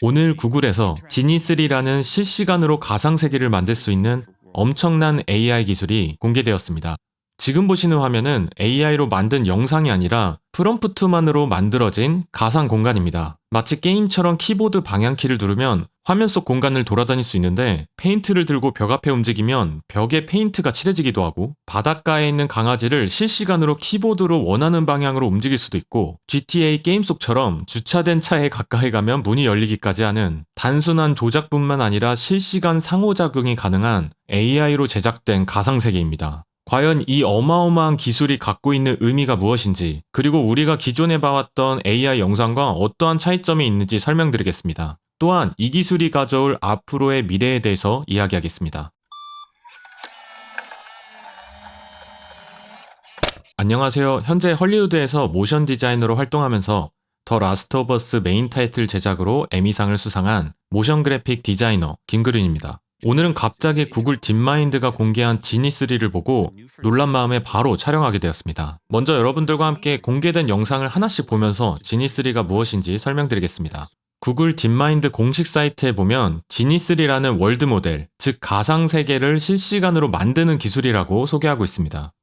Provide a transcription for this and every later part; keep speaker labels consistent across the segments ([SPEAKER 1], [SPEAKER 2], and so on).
[SPEAKER 1] 오늘 구글에서 지니3라는 실시간으로 가상세계를 만들 수 있는 엄청난 AI 기술이 공개되었습니다. 지금 보시는 화면은 AI로 만든 영상이 아니라 프롬프트만으로 만들어진 가상 공간입니다. 마치 게임처럼 키보드 방향키를 누르면 화면 속 공간을 돌아다닐 수 있는데, 페인트를 들고 벽 앞에 움직이면 벽에 페인트가 칠해지기도 하고, 바닷가에 있는 강아지를 실시간으로 키보드로 원하는 방향으로 움직일 수도 있고, GTA 게임 속처럼 주차된 차에 가까이 가면 문이 열리기까지 하는 단순한 조작뿐만 아니라 실시간 상호작용이 가능한 AI로 제작된 가상세계입니다. 과연 이 어마어마한 기술이 갖고 있는 의미가 무엇인지, 그리고 우리가 기존에 봐왔던 AI 영상과 어떠한 차이점이 있는지 설명드리겠습니다. 또한 이 기술이 가져올 앞으로의 미래에 대해서 이야기하겠습니다. 안녕하세요. 현재 헐리우드에서 모션 디자이너로 활동하면서 더 라스트 오브 어스 메인 타이틀 제작으로 에미상을 수상한 모션 그래픽 디자이너 김그린입니다. 오늘은 갑자기 구글 딥마인드가 공개한 지니3를 보고 놀란 마음에 바로 촬영하게 되었습니다. 먼저 여러분들과 함께 공개된 영상을 하나씩 보면서 지니3가 무엇인지 설명드리겠습니다. 구글 딥마인드 공식 사이트에 보면 지니3라는 월드 모델, 즉 가상세계를 실시간으로 만드는 기술이라고 소개하고 있습니다.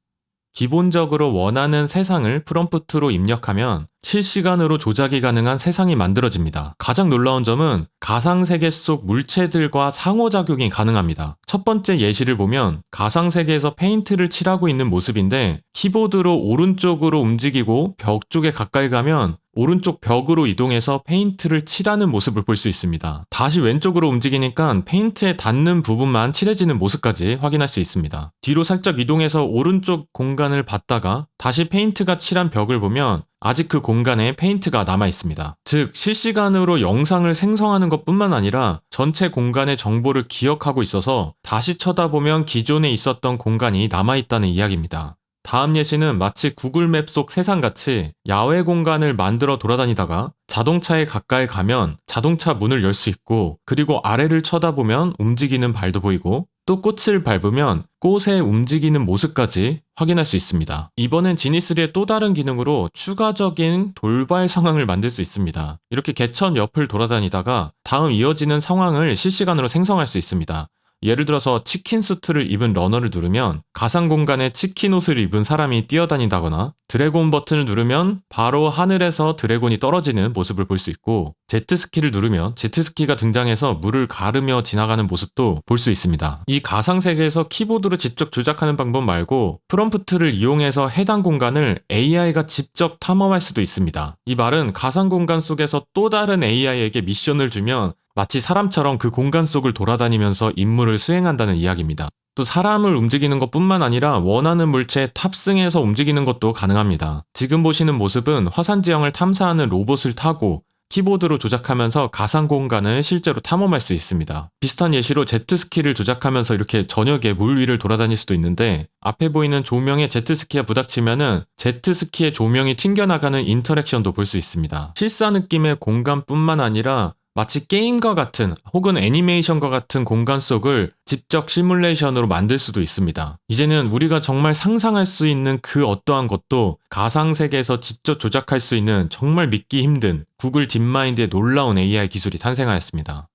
[SPEAKER 1] 기본적으로 원하는 세상을 프롬프트로 입력하면 실시간으로 조작이 가능한 세상이 만들어집니다. 가장 놀라운 점은 가상세계 속 물체들과 상호작용이 가능합니다. 첫 번째 예시를 보면 가상세계에서 페인트를 칠하고 있는 모습인데, 키보드로 오른쪽으로 움직이고 벽 쪽에 가까이 가면 오른쪽 벽으로 이동해서 페인트를 칠하는 모습을 볼 수 있습니다. 다시 왼쪽으로 움직이니까 페인트에 닿는 부분만 칠해지는 모습까지 확인할 수 있습니다. 뒤로 살짝 이동해서 오른쪽 공간을 봤다가 다시 페인트가 칠한 벽을 보면 아직 그 공간에 페인트가 남아 있습니다. 즉, 실시간으로 영상을 생성하는 것뿐만 아니라 전체 공간의 정보를 기억하고 있어서 다시 쳐다보면 기존에 있었던 공간이 남아있다는 이야기입니다. 다음 예시는 마치 구글맵 속 세상같이 야외 공간을 만들어 돌아다니다가 자동차에 가까이 가면 자동차 문을 열 수 있고, 그리고 아래를 쳐다보면 움직이는 발도 보이고, 또 꽃을 밟으면 꽃의 움직이는 모습까지 확인할 수 있습니다. 이번엔 지니3의 또 다른 기능으로 추가적인 돌발 상황을 만들 수 있습니다. 이렇게 개천 옆을 돌아다니다가 다음 이어지는 상황을 실시간으로 생성할 수 있습니다. 예를 들어서 치킨 수트를 입은 러너를 누르면 가상 공간에 치킨 옷을 입은 사람이 뛰어다닌다거나, 드래곤 버튼을 누르면 바로 하늘에서 드래곤이 떨어지는 모습을 볼 수 있고, 제트스키를 누르면 제트스키가 등장해서 물을 가르며 지나가는 모습도 볼 수 있습니다. 이 가상세계에서 키보드로 직접 조작하는 방법 말고 프롬프트를 이용해서 해당 공간을 AI가 직접 탐험할 수도 있습니다. 이 말은 가상 공간 속에서 또 다른 AI에게 미션을 주면 마치 사람처럼 그 공간 속을 돌아다니면서 임무를 수행한다는 이야기입니다. 또 사람을 움직이는 것뿐만 아니라 원하는 물체에 탑승해서 움직이는 것도 가능합니다. 지금 보시는 모습은 화산지형을 탐사하는 로봇을 타고 키보드로 조작하면서 가상 공간을 실제로 탐험할 수 있습니다. 비슷한 예시로 제트스키를 조작하면서 이렇게 저녁에 물 위를 돌아다닐 수도 있는데, 앞에 보이는 조명에 제트스키가 부닥치면은 제트스키의 조명이 튕겨나가는 인터랙션도 볼 수 있습니다. 실사 느낌의 공간뿐만 아니라 마치 게임과 같은 혹은 애니메이션과 같은 공간 속을 직접 시뮬레이션으로 만들 수도 있습니다. 이제는 우리가 정말 상상할 수 있는 그 어떠한 것도 가상세계에서 직접 조작할 수 있는 정말 믿기 힘든 구글 딥마인드의 놀라운 AI 기술이 탄생하였습니다.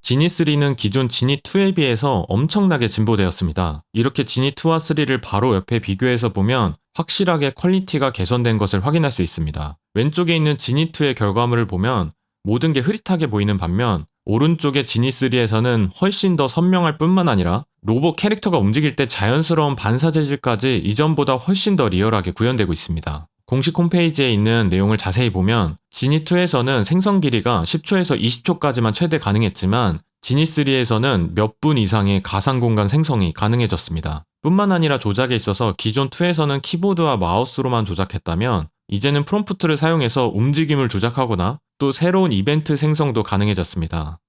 [SPEAKER 1] 지니3는 기존 지니2에 비해서 엄청나게 진보되었습니다. 이렇게 지니2와 3를 바로 옆에 비교해서 보면 확실하게 퀄리티가 개선된 것을 확인할 수 있습니다. 왼쪽에 있는 지니2의 결과물을 보면 모든 게 흐릿하게 보이는 반면, 오른쪽의 지니3에서는 훨씬 더 선명할 뿐만 아니라 로봇 캐릭터가 움직일 때 자연스러운 반사 재질까지 이전보다 훨씬 더 리얼하게 구현되고 있습니다. 공식 홈페이지에 있는 내용을 자세히 보면 지니2에서는 생성 길이가 10초에서 20초까지만 최대 가능했지만 지니3에서는 몇 분 이상의 가상 공간 생성이 가능해졌습니다. 뿐만 아니라 조작에 있어서 기존 2에서는 키보드와 마우스로만 조작했다면 이제는 프롬프트를 사용해서 움직임을 조작하거나 또 새로운 이벤트 생성도 가능해졌습니다.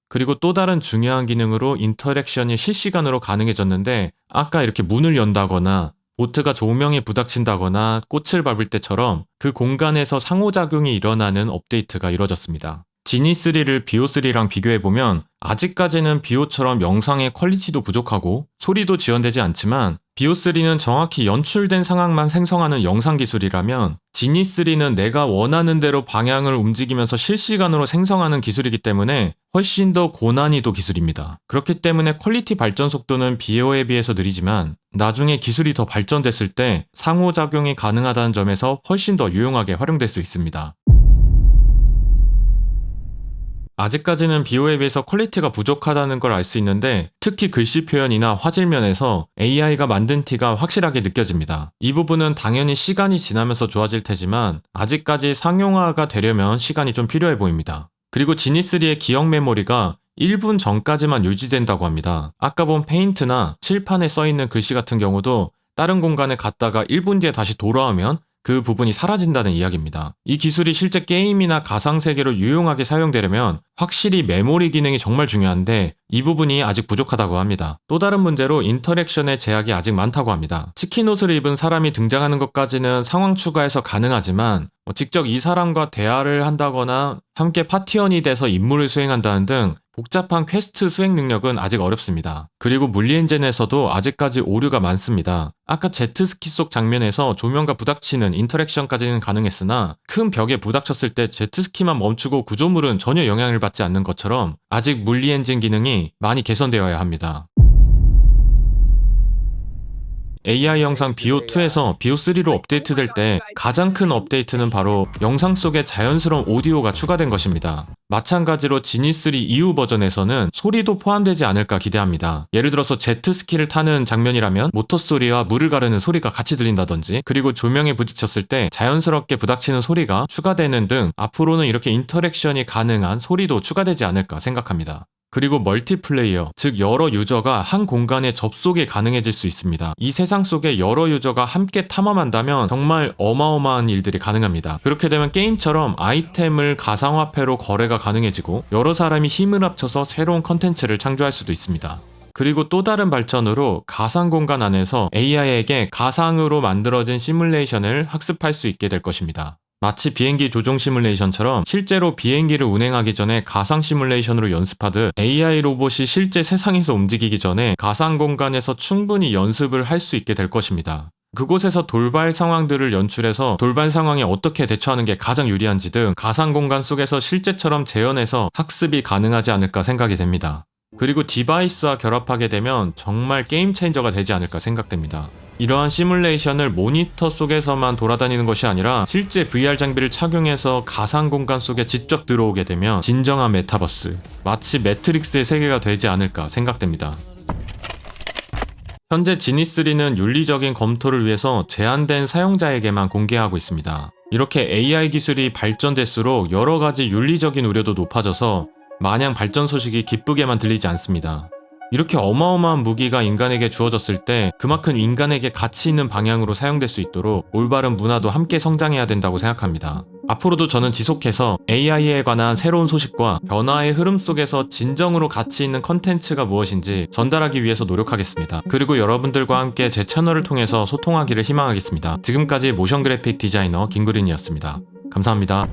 [SPEAKER 1] 그리고 또 다른 중요한 기능으로 인터랙션이 실시간으로 가능해졌는데, 아까 이렇게 문을 연다거나 보트가 조명에 부닥친다거나 꽃을 밟을 때처럼 그 공간에서 상호작용이 일어나는 업데이트가 이루어졌습니다. 지니3를 비오3랑 비교해보면 아직까지는 비오처럼 영상의 퀄리티도 부족하고 소리도 지원되지 않지만 비오3는 정확히 연출된 상황만 생성하는 영상 기술이라면 지니3는 내가 원하는 대로 방향을 움직이면서 실시간으로 생성하는 기술이기 때문에 훨씬 더 고난이도 기술입니다. 그렇기 때문에 퀄리티 발전 속도는 비오에 비해서 느리지만 나중에 기술이 더 발전됐을 때 상호작용이 가능하다는 점에서 훨씬 더 유용하게 활용될 수 있습니다. 아직까지는 비오에 비해서 퀄리티가 부족하다는 걸 알 수 있는데 특히 글씨 표현이나 화질 면에서 AI가 만든 티가 확실하게 느껴집니다. 이 부분은 당연히 시간이 지나면서 좋아질 테지만 아직까지 상용화가 되려면 시간이 좀 필요해 보입니다. 그리고 지니3의 기억 메모리가 1분 전까지만 유지된다고 합니다. 아까 본 페인트나 칠판에 써있는 글씨 같은 경우도 다른 공간에 갔다가 1분 뒤에 다시 돌아오면 그 부분이 사라진다는 이야기입니다. 이 기술이 실제 게임이나 가상세계로 유용하게 사용되려면 확실히 메모리 기능이 정말 중요한데 이 부분이 아직 부족하다고 합니다. 또 다른 문제로 인터랙션의 제약이 아직 많다고 합니다. 치킨 옷을 입은 사람이 등장하는 것까지는 상황 추가해서 가능하지만 직접 이 사람과 대화를 한다거나 함께 파티원이 돼서 임무를 수행한다는 등 복잡한 퀘스트 수행 능력은 아직 어렵습니다. 그리고 물리 엔진에서도 아직까지 오류가 많습니다. 아까 제트스키 속 장면에서 조명과 부닥치는 인터랙션까지는 가능했으나 큰 벽에 부닥쳤을 때 제트스키만 멈추고 구조물은 전혀 영향을 받지 않는 것처럼 아직 물리 엔진 기능이 많이 개선되어야 합니다. AI 영상 비오2에서 비오3로 업데이트될 때 가장 큰 업데이트는 바로 영상 속에 자연스러운 오디오가 추가된 것입니다. 마찬가지로 지니3 이후 버전에서는 소리도 포함되지 않을까 기대합니다. 예를 들어서 제트스키를 타는 장면이라면 모터 소리와 물을 가르는 소리가 같이 들린다든지 그리고 조명에 부딪혔을 때 자연스럽게 부닥치는 소리가 추가되는 등 앞으로는 이렇게 인터랙션이 가능한 소리도 추가되지 않을까 생각합니다. 그리고 멀티플레이어, 즉 여러 유저가 한 공간에 접속이 가능해질 수 있습니다. 이 세상 속에 여러 유저가 함께 탐험한다면 정말 어마어마한 일들이 가능합니다. 그렇게 되면 게임처럼 아이템을 가상화폐로 거래가 가능해지고 여러 사람이 힘을 합쳐서 새로운 컨텐츠를 창조할 수도 있습니다. 그리고 또 다른 발전으로 가상 공간 안에서 AI에게 가상으로 만들어진 시뮬레이션을 학습할 수 있게 될 것입니다. 마치 비행기 조종 시뮬레이션처럼 실제로 비행기를 운행하기 전에 가상 시뮬레이션으로 연습하듯 AI 로봇이 실제 세상에서 움직이기 전에 가상 공간에서 충분히 연습을 할 수 있게 될 것입니다. 그곳에서 돌발 상황들을 연출해서 돌발 상황에 어떻게 대처하는 게 가장 유리한지 등 가상 공간 속에서 실제처럼 재현해서 학습이 가능하지 않을까 생각이 됩니다. 그리고 디바이스와 결합하게 되면 정말 게임 체인저가 되지 않을까 생각됩니다. 이러한 시뮬레이션을 모니터 속에서만 돌아다니는 것이 아니라 실제 VR 장비를 착용해서 가상 공간 속에 직접 들어오게 되면 진정한 메타버스, 마치 매트릭스의 세계가 되지 않을까 생각됩니다. 현재 지니3는 윤리적인 검토를 위해서 제한된 사용자에게만 공개하고 있습니다. 이렇게 AI 기술이 발전될수록 여러 가지 윤리적인 우려도 높아져서 마냥 발전 소식이 기쁘게만 들리지 않습니다. 이렇게 어마어마한 무기가 인간에게 주어졌을 때 그만큼 인간에게 가치 있는 방향으로 사용될 수 있도록 올바른 문화도 함께 성장해야 된다고 생각합니다. 앞으로도 저는 지속해서 AI에 관한 새로운 소식과 변화의 흐름 속에서 진정으로 가치 있는 컨텐츠가 무엇인지 전달하기 위해서 노력하겠습니다. 그리고 여러분들과 함께 제 채널을 통해서 소통하기를 희망하겠습니다. 지금까지 모션 그래픽 디자이너 김구린이었습니다. 감사합니다.